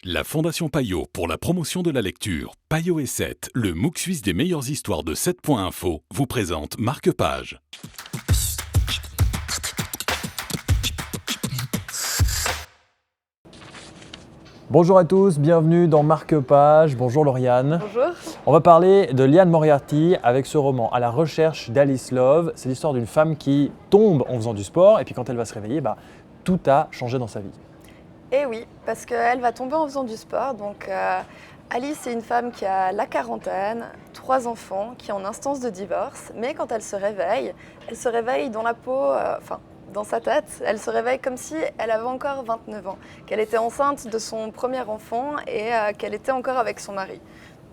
La Fondation Payot pour la promotion de la lecture, Payot et 7, le MOOC suisse des meilleures histoires de 7.info, vous présente Marque-Page. Bonjour à tous, bienvenue dans Marque-Page. Bonjour Lauriane. Bonjour. On va parler de Liane Moriarty avec ce roman À la recherche d'Alice Love. C'est l'histoire d'une femme qui tombe en faisant du sport et puis quand elle va se réveiller, tout a changé dans sa vie. Et oui, parce qu'elle va tomber en faisant du sport. Donc Alice, c'est une femme qui a la quarantaine, 3 enfants, qui est en instance de divorce. Mais quand elle se réveille dans la peau, dans sa tête, elle se réveille comme si elle avait encore 29 ans, qu'elle était enceinte de son premier enfant et qu'elle était encore avec son mari.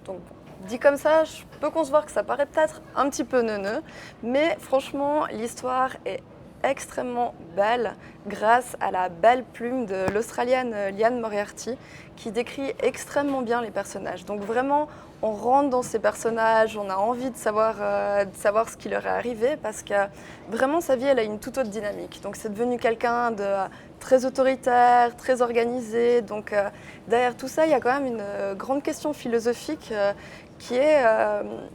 Donc, dit comme ça, je peux concevoir que ça paraît peut-être un petit peu neuneux, mais franchement, l'histoire est extrêmement belle grâce à la belle plume de l'Australienne Liane Moriarty qui décrit extrêmement bien les personnages. Donc vraiment, on rentre dans ces personnages, on a envie de savoir ce qui leur est arrivé parce que vraiment sa vie, elle a une toute autre dynamique. Donc c'est devenu quelqu'un de très autoritaire, très organisé. Donc derrière tout ça, il y a quand même une grande question philosophique qui est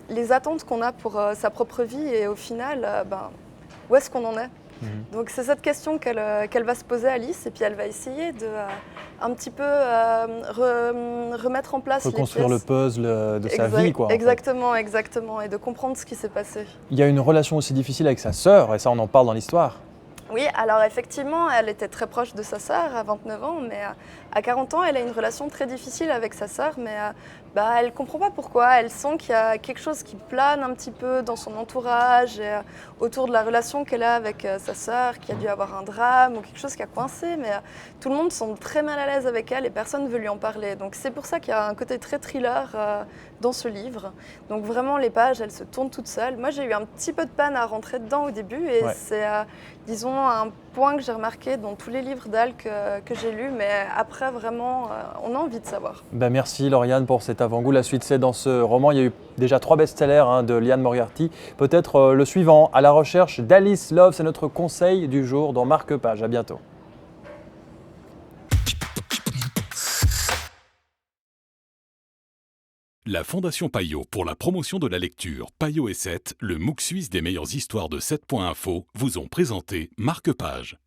les attentes qu'on a pour sa propre vie et au final, où est-ce qu'on en est ? Donc c'est cette question qu'elle va se poser Alice et puis elle va essayer de un petit peu remettre en place Reconstruire le puzzle de sa vie, quoi. Exactement, et de comprendre ce qui s'est passé. Il y a une relation aussi difficile avec sa sœur et ça on en parle dans l'histoire. Oui, alors effectivement, elle était très proche de sa sœur à 29 ans, mais à 40 ans, elle a une relation très difficile avec sa sœur, mais elle ne comprend pas pourquoi. Elle sent qu'il y a quelque chose qui plane un petit peu dans son entourage et autour de la relation qu'elle a avec sa sœur, qui a dû avoir un drame ou quelque chose qui a coincé, mais tout le monde semble très mal à l'aise avec elle et personne ne veut lui en parler. Donc c'est pour ça qu'il y a un côté très thriller dans ce livre. Donc vraiment, les pages, elles se tournent toutes seules. Moi, j'ai eu un petit peu de peine à rentrer dedans au début et c'est, disons, un point que j'ai remarqué dans tous les livres d'Al que j'ai lus, mais après, vraiment, on a envie de savoir. Merci Lauriane pour cet avant-goût. La suite, c'est dans ce roman. Il y a eu déjà 3 best-sellers de Liane Moriarty. Peut-être le suivant, À la recherche d'Alice Love. C'est notre conseil du jour dans Marque-Page. À bientôt. La Fondation Payot pour la promotion de la lecture, Payot et 7, le MOOC suisse des meilleures histoires de 7.info, vous ont présenté Marque-Page.